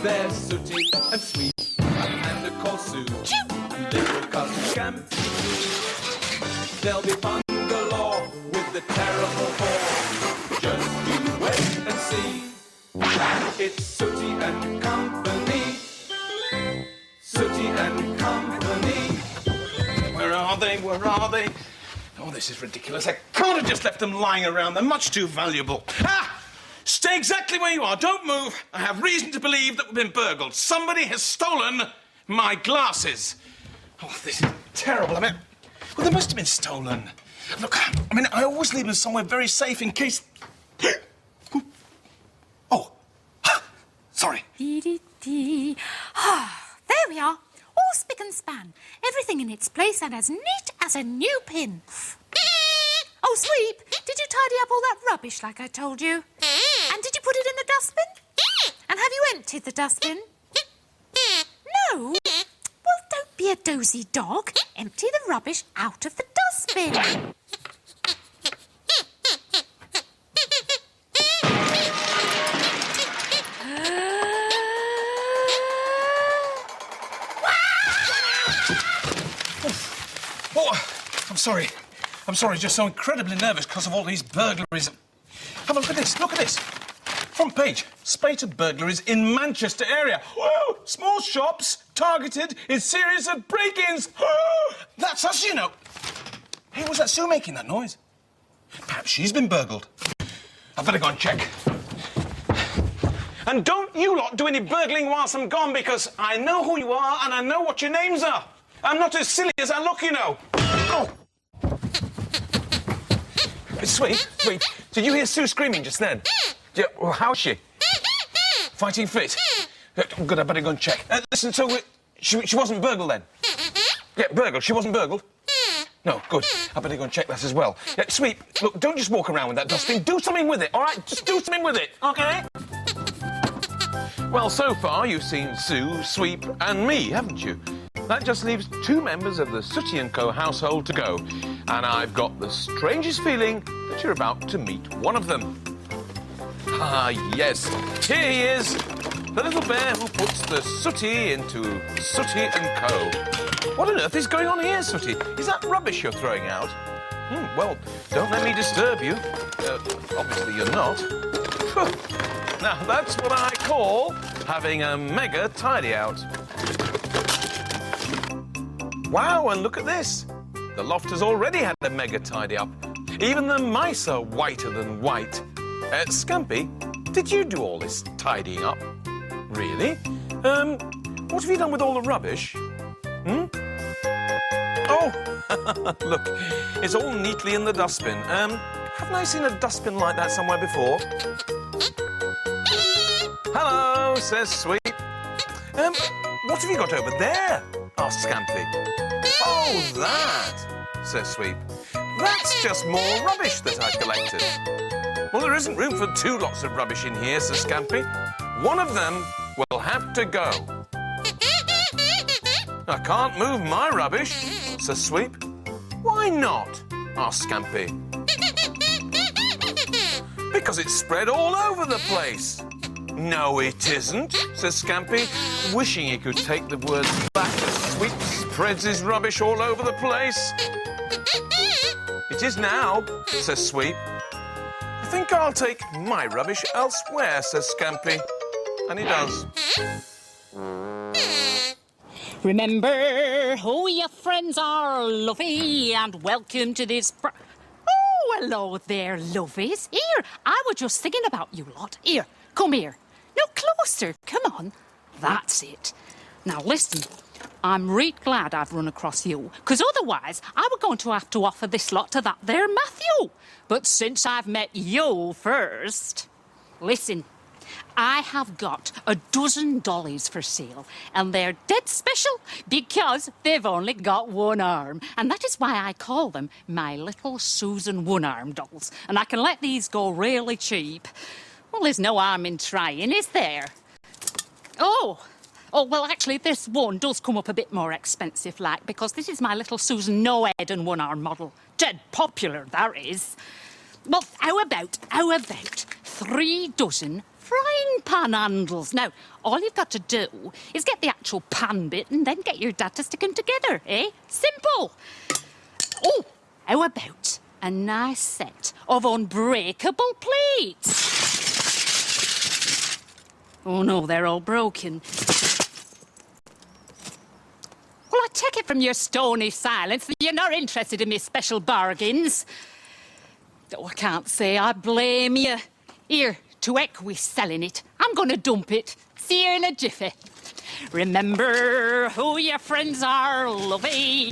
They're Sooty and Sweep, and they're called Sue. Little cousin Scampy. There'll be fun galore with the terrible four. Just you wait and see. It's Sooty and Company. Sooty and Company. Where are they? Where are they? Oh, this is ridiculous. I can't have just left them lying around. They're much too valuable. Ah! Stay exactly where you are. Don't move. I have reason to believe that we've been burgled. Somebody has stolen my glasses. Oh, this is terrible. I mean, well, they must have been stolen. Look, I mean, I always leave them somewhere very safe in case... Oh. Sorry. There we are. All spick and span. Everything in its place and as neat as a new pin. Oh, Sweep, did you tidy up all that rubbish like I told you? And did you put it in the dustbin? And have you emptied the dustbin? No? Well, don't be a dozy dog. Empty the rubbish out of the dustbin. Oh, I'm sorry. I'm sorry, just so incredibly nervous because of all these burglaries. Have a look at this, look at this. Front page, spate of burglaries in Manchester area. Whoa, small shops targeted in series of break-ins. That's us, you know. Hey, was that Sue making that noise? Perhaps she's been burgled. I'd better go and check. And don't you lot do any burgling whilst I'm gone, because I know who you are and I know what your names are. I'm not as silly as I look, you know. Oh. Sweet, did you hear Sue screaming just then? Yeah, well, how is she? Fighting fit? Good, I better go and check. Listen, so she wasn't burgled then? Yeah, burgled. She wasn't burgled? No, good. I better go and check that as well. Yeah, Sweet, look, don't just walk around with that dustbin. Do something with it, all right? Just do something with it, OK? Well, so far you've seen Sue, Sweep and me, haven't you? That just leaves 2 members of the Sooty and Co household to go. And I've got the strangest feeling that you're about to meet one of them. Ah, yes. Here he is, the little bear who puts the Sooty into Sooty and Co. What on earth is going on here, Sooty? Is that rubbish you're throwing out? Well, don't let me disturb you. Obviously you're not. Now, that's what I call having a mega tidy-out. Wow, and look at this. The loft has already had a mega tidy-up. Even the mice are whiter than white. Scampy, did you do all this tidying up? Really? What have you done with all the rubbish? Oh, look, it's all neatly in the dustbin. Haven't I seen a dustbin like that somewhere before? Hello, says Sweet. What have you got over there? Asked Scampy. Oh, that, says Sweep. That's just more rubbish that I collected. Well, there isn't room for 2 lots of rubbish in here, says Scampy. One of them will have to go. I can't move my rubbish, says Sweep. Why not? Asked Scampy. Because it's spread all over the place. No, it isn't, says Scampy, wishing he could take the words back as Sweep spreads his rubbish all over the place. It is now, says Sweep. I think I'll take my rubbish elsewhere, says Scampy. And he does. Remember who your friends are, lovey, and welcome to this... Oh, hello there, lovies. Here, I was just thinking about you lot. Here, come here. No, closer. Come on. That's it. Now, listen. I'm real glad I've run across you, because otherwise I were going to have to offer this lot to that there Matthew. But since I've met you first... Listen, I have got a dozen dollies for sale, and they're dead special because they've only got one arm. And that is why I call them my little Susan one-arm dolls. And I can let these go really cheap. Well, there's no harm in trying, is there? Oh, well, actually, this one does come up a bit more expensive, like, because this is my little Susan no-head and one-arm model. Dead popular, that is. Well, how about 3 dozen frying pan handles. Now, all you've got to do is get the actual pan bit and then get your dad to stick them together, eh? Simple. Oh, how about a nice set of unbreakable plates? Oh, no, they're all broken. Well, I take it from your stony silence that you're not interested in me special bargains. Oh, I can't say I blame you. Here, to heck with selling it. I'm going to dump it. See you in a jiffy. Remember who your friends are, lovey.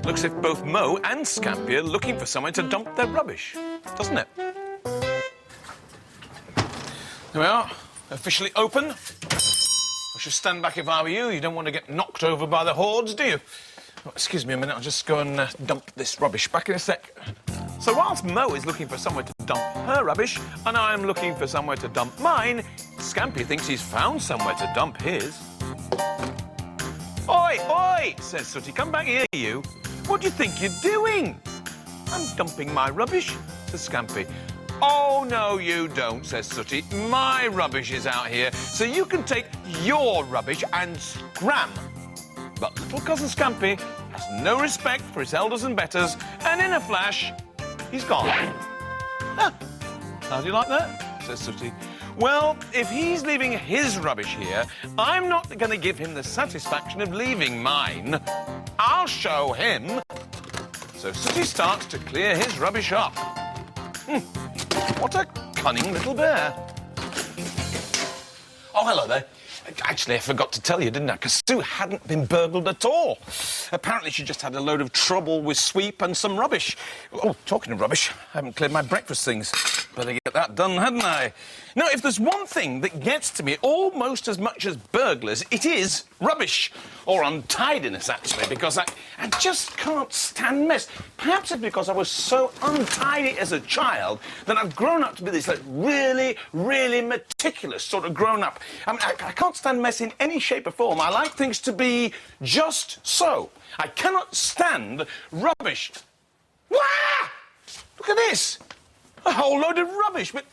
Looks as if both Mo and Scampy are looking for somewhere to dump their rubbish, doesn't it? Here we are, officially open. I should stand back if I were you. You don't want to get knocked over by the hordes, do you? Oh, excuse me a minute, I'll just go and dump this rubbish. Back in a sec. So whilst Mo is looking for somewhere to dump her rubbish, and I'm looking for somewhere to dump mine, Scampy thinks he's found somewhere to dump his. Oi, oi, says Sooty. Come back here, you. What do you think you're doing? I'm dumping my rubbish, says Scampy. Oh, no, you don't, says Sooty. My rubbish is out here, so you can take your rubbish and scram. But little cousin Scampy has no respect for his elders and betters, and in a flash, he's gone. Huh. How do you like that? Says Sooty. Well, if he's leaving his rubbish here, I'm not going to give him the satisfaction of leaving mine. I'll show him. So Sooty starts to clear his rubbish up. What a cunning little bear. Oh, hello there. Actually, I forgot to tell you, didn't I? Because Sue hadn't been burgled at all. Apparently, she just had a load of trouble with sweep and some rubbish. Oh, talking of rubbish, I haven't cleared my breakfast things. Better get that done, hadn't I? Now, if there's one thing that gets to me almost as much as burglars, it is rubbish. Or untidiness, actually, because I just can't stand mess. Perhaps it's because I was so untidy as a child that I've grown up to be this, like, really, really meticulous sort of grown-up. I mean, I can't stand mess in any shape or form. I like things to be just so. I cannot stand rubbish. Wah! Look at this. A whole load of rubbish, but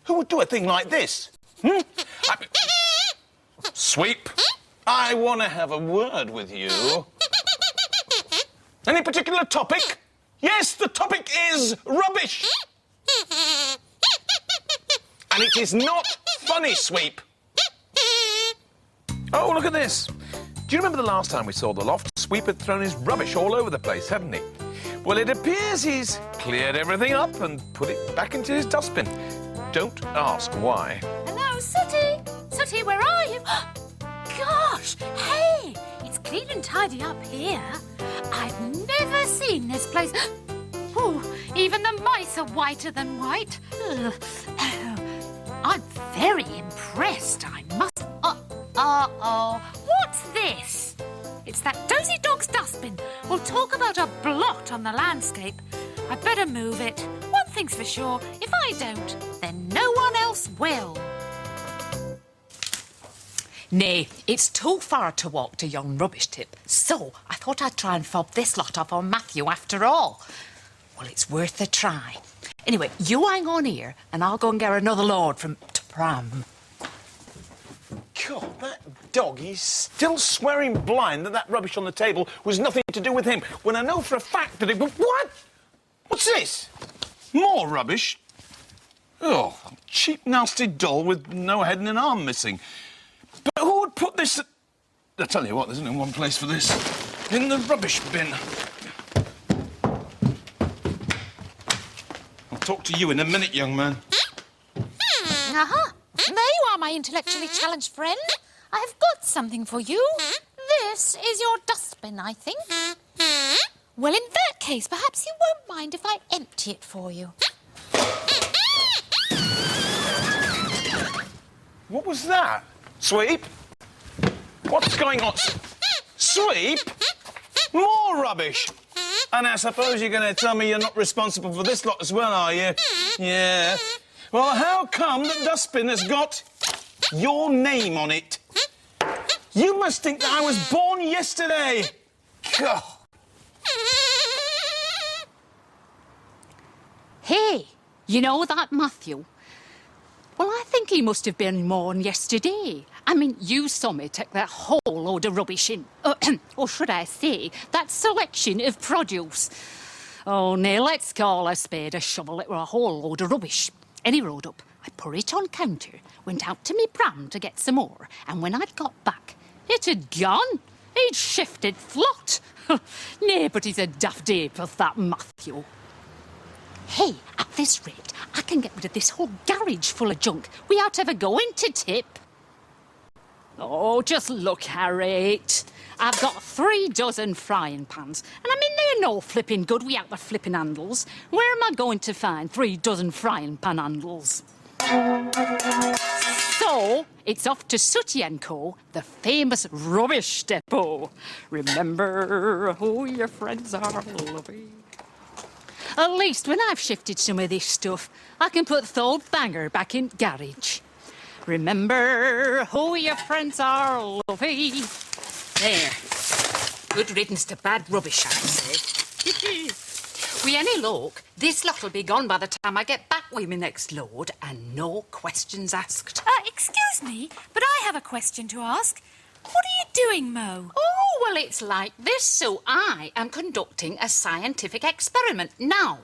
who would do a thing like this? Sweep, I want to have a word with you. Any particular topic? Yes, the topic is rubbish. And it is not funny, Sweep. Oh, look at this. Do you remember the last time we saw the loft? Sweep had thrown his rubbish all over the place, hadn't he? Well, it appears he's cleared everything up and put it back into his dustbin. Don't ask why. Hello, Sooty. Sooty, where are you? Gosh, hey, it's clean and tidy up here. I've never seen this place. Ooh, even the mice are whiter than white. Ugh. I'm very impressed, I must... Uh-oh. What's this? It's that dozy dog's dustbin. We'll talk about a blot on the landscape. I better move it. One thing's for sure, if I don't, then no one else will. Nay, it's too far to walk to yon rubbish tip, so I thought I'd try and fob this lot off on Matthew after all. Well, it's worth a try. Anyway, you hang on here, and I'll go and get another load from Pram. God, that dog, he's still swearing blind that that rubbish on the table was nothing to do with him, when I know for a fact that it was... What? What's this? More rubbish? Oh, a cheap, nasty doll with no head and an arm missing. But who would put this... I'll tell you what, there's only one place for this. In the rubbish bin. I'll talk to you in a minute, young man. Aha! There you are, my intellectually challenged friend. I've got something for you. This is your dustbin, I think. Well, in that case, perhaps you won't mind if I empty it for you. What was that? Sweep? What's going on? Sweep? More rubbish? And I suppose you're going to tell me you're not responsible for this lot as well, are you? Yeah. Well, how come the dustbin has got your name on it? You must think that I was born yesterday. God. Hey, you know that, Matthew? Well, I think he must have been mourn yesterday. I mean, you saw me take that whole load of rubbish in. Or should I say, that selection of produce. Oh, nay, let's call a spade a shovel. It were a whole load of rubbish. And he rode up. I put it on counter, went out to me pram to get some more, and when I'd got back, it had gone. He'd shifted flot. Nay, but he's a daft ape of that Matthew. Hey, at this rate, I can get rid of this whole garage full of junk without ever going to tip. Oh, just look, Harriet. I've got 3 dozen frying pans, and I mean, they're no flipping good without the flipping handles. Where am I going to find 3 dozen frying pan handles? So, it's off to Sooty and Co, the famous rubbish depot. Remember who your friends are, lovey. At least when I've shifted some of this stuff, I can put the old banger back in garage. Remember who your friends are, lovey. There. Good riddance to bad rubbish, I'd say. With any luck, this lot'll be gone by the time I get back with my next load, and no questions asked. Excuse me, but I have a question to ask. What are you doing, Mo? Oh, well, it's like this, so I am conducting a scientific experiment. Now,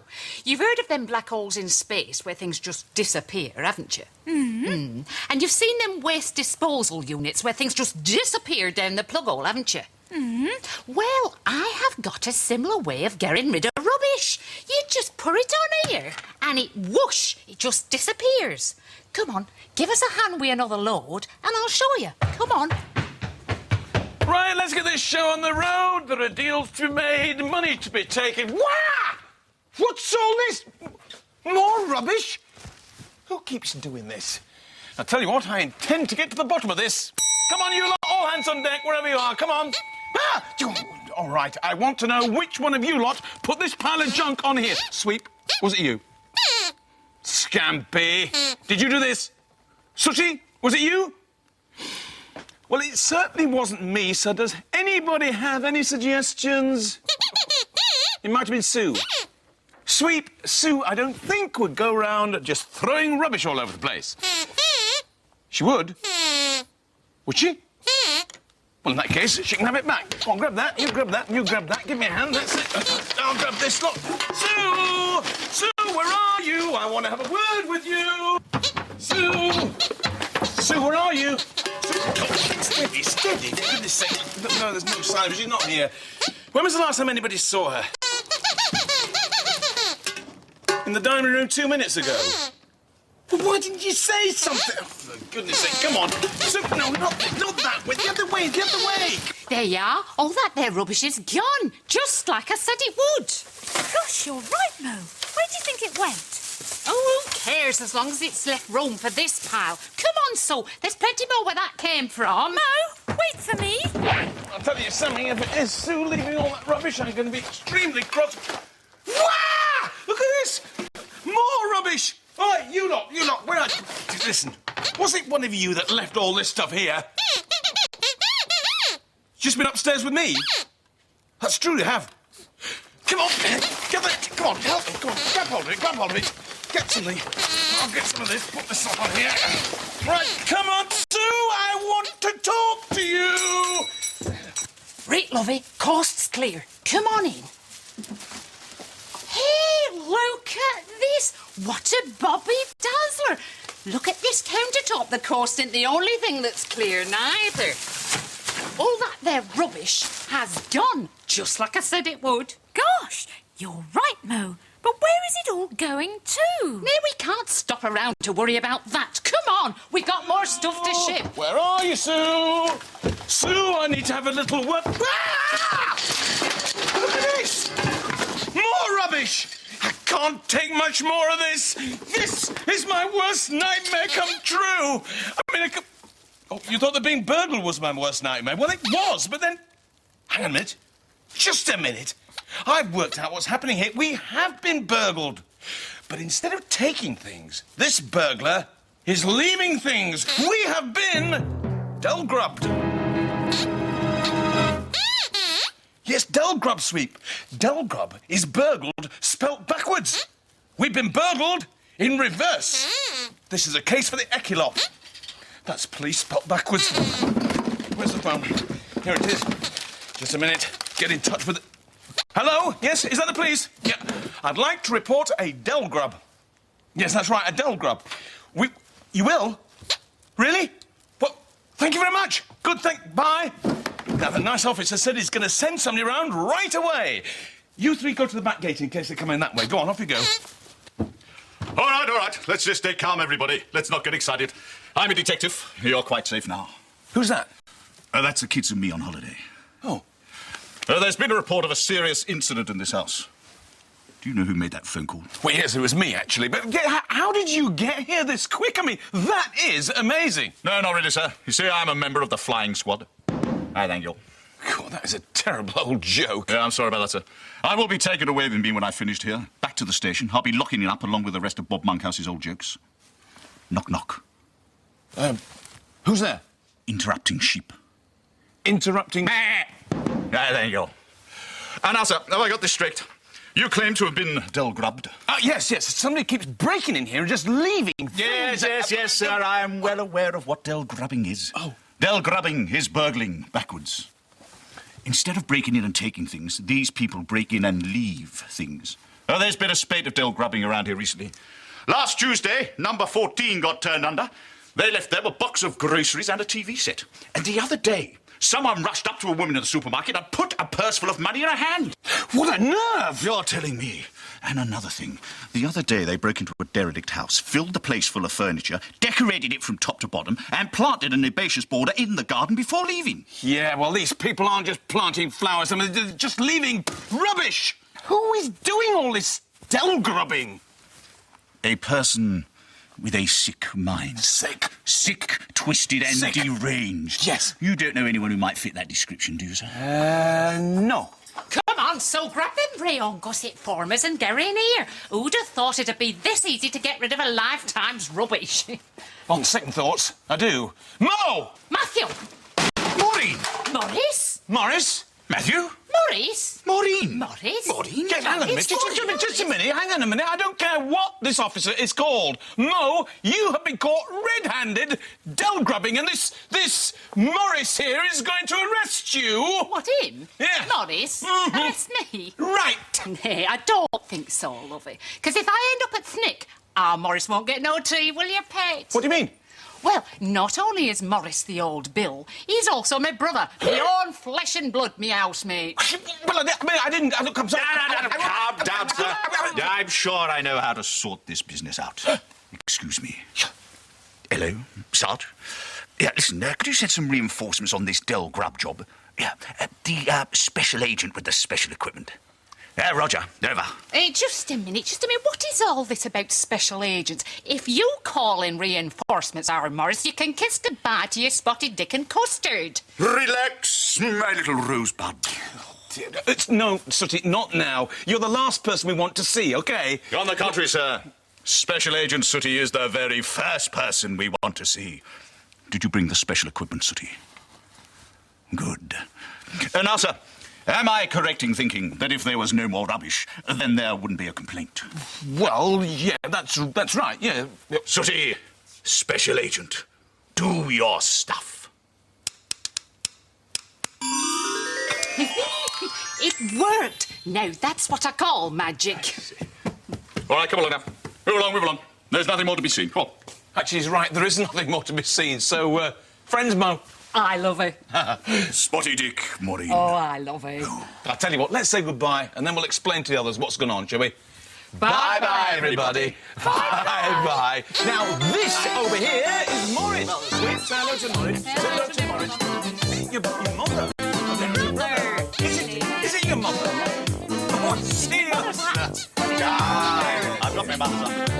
you've heard of them black holes in space where things just disappear, haven't you? Mm-hmm. And you've seen them waste disposal units where things just disappear down the plug hole, haven't you? Mm-hmm. Well, I have got a similar way of getting rid of rubbish. You just put it on here and it whoosh, it just disappears. Come on, give us a hand with another load and I'll show you. Come on. Right, let's get this show on the road. There are deals to be made, money to be taken. Wah! What's all this? More rubbish? Who keeps doing this? I'll tell you what, I intend to get to the bottom of this. Come on, you lot, all hands on deck, wherever you are, come on. Ah! All right, I want to know which one of you lot put this pile of junk on here. Sweep, was it you? Scampy, did you do this? Sooty, was it you? Well, it certainly wasn't me, so does anybody have any suggestions? It might have been Sue. Sweep, Sue, I don't think would go around just throwing rubbish all over the place. She would? Would she? Well, in that case, she can have it back. Come on, grab that, you grab that, you grab that. Give me a hand, that's it. I'll grab this lot. Sue! Sue, where are you? I want to have a word with you. Sue! Sue, where are you? Steady, steady, for goodness sake. No, there's no sign, but she's not here. When was the last time anybody saw her? In the dining room 2 minutes ago. Well, why didn't you say something? Oh, for goodness sake, come on. No, not that way. The other way, the other way. There you are. All that there rubbish is gone, just like I said it would. Gosh, you're right, Mo. Where do you think it went? Oh, who cares as long as it's left room for this pile? Come on, so there's plenty more where that came from. Mo, wait for me. I'll tell you something, if it is Sue leaving all that rubbish, I'm going to be extremely cross. Wah! Look at this! More rubbish! All right, you lot, where are you? Listen, was it one of you that left all this stuff here? Just been upstairs with me? That's true, you have. Come on, get that. Come on, help me. Come on, grab hold of it. Get something. I'll get some of this. Put this stuff on here. Right, come on, Sue. I want to talk to you. Right, lovey, coast's clear. Come on in. Hey, look at this. What a bobby dazzler. Look at this countertop. The coast ain't the only thing that's clear neither. All that there rubbish has gone, just like I said it would. Gosh, you're right, Mo. But where is it all going to? No, we can't stop around to worry about that. Come on, we got more stuff to ship. Where are you, Sue? Sue, I need to have a little word. Ah! Look at this! More rubbish! I can't take much more of this. This is my worst nightmare come true. I mean, Oh, you thought that being burgled was my worst nightmare? Well, it was, but then... Hang on a minute. Just a minute. I've worked out what's happening here. We have been burgled. But instead of taking things, this burglar is leaving things. We have been Delgrubbed. Yes, Delgrub, Sweep. Delgrub is burgled, spelt backwards. We've been burgled in reverse. This is a case for the Equilop. That's police spot backwards. Where's the phone? Here it is. Just a minute. Get in touch with... Hello? Yes, is that the police? Yeah. I'd like to report a Delgrub. Yes, that's right, a Delgrub. You will? Really? Well, thank you very much. Good, bye. Now, the nice officer said he's going to send somebody around right away. You three go to the back gate in case they come in that way. Go on, off you go. All right. Let's just stay calm, everybody. Let's not get excited. I'm a detective. You're quite safe now. Who's that? That's the kids and me on holiday. Oh. There's been a report of a serious incident in this house. Do you know who made that phone call? Well, yes, it was me, actually. But how did you get here this quick? I mean, that is amazing. No, not really, sir. You see, I'm a member of the flying squad. I thank you. God, that is a terrible old joke. Yeah, I'm sorry about that, sir. I will be taken away with me when I've finished here. Back to the station. I'll be locking it up along with the rest of Bob Monkhouse's old jokes. Knock, knock. Who's there? Interrupting sheep. Interrupting... There you go. And now, sir, have I got this straight? You claim to have been Delgrubbed. Yes. Somebody keeps breaking in here and just leaving. Yes, sir. I am well aware of what Delgrubbing is. Oh. Delgrubbing is burgling backwards. Instead of breaking in and taking things, these people break in and leave things. Oh, there's been a spate of Delgrubbing around here recently. Last Tuesday, number 14 got turned under. They left there a box of groceries and a TV set. And the other day, someone rushed up to a woman in the supermarket and put a purse full of money in her hand. What a nerve! You're telling me. And another thing. The other day, they broke into a derelict house, filled the place full of furniture, decorated it from top to bottom, and planted an herbaceous border in the garden before leaving. Yeah, well, these people aren't just planting flowers. I mean, they're just leaving rubbish. Who is doing all this Delgrubbing? A person with a sick mind. Sick? Sick, twisted and Sick. deranged. Yes. You don't know anyone who might fit that description, do you, sir? No. Come on, so grab them rayon gusset formers and get in here. Who'd have thought it'd be this easy to get rid of a lifetime's rubbish? On second thoughts, I do. Mo! Matthew! Maureen! Morris? Morris? Matthew? Morris? Maureen! Morris? Maureen? Hang on a minute, just a minute, hang on a minute. I don't care what this officer is called. Mo, you have been caught red-handed Delgrubbing, and this Morris here is going to arrest you. What, him? Yeah. Morris? Mhm. Arrest me? Right. Nay, I don't think so, lovey. Because if I end up at Thnick, our Morris won't get no tea, will you, pet? What do you mean? Well, not only is Morris the old Bill, he's also my brother, my own flesh and blood, me housemate. Well, I didn't... I'm sorry. Calm down, sir. I'm sure I know how to sort this business out. Excuse me. Hello, Sarge. Yeah, listen, could you send some reinforcements on this Delgrub job? Yeah, the special agent with the special equipment. Roger, over. Just a minute. What is all this about special agents? If you call in reinforcements, Aaron Morris, you can kiss goodbye to your spotted dick and custard. Relax, my little rosebud. No, Sooty, not now. You're the last person we want to see, OK? On the contrary, sir. Special Agent Sooty is the very first person we want to see. Did you bring the special equipment, Sooty? Good. Now, sir, am I correct in thinking that if there was no more rubbish, then there wouldn't be a complaint? Well, yeah, that's right, yeah. Sooty, Special Agent, do your stuff. It worked. Now, that's what I call magic. All right, come along now. Move along. There's nothing more to be seen. Come on. Actually, he's right. There is nothing more to be seen. So, friends, Mo. I love it. Spotty Dick, Maureen. Oh, I love it. I'll tell you what, let's say goodbye, and then we'll explain to the others what's going on, shall we? Bye-bye, everybody. Bye-bye. Now, this over here is Morris. Say hello to Morris. Say hello to Morris. Your mother. Is it your mother? Oh, seriously? I've got my mother's up.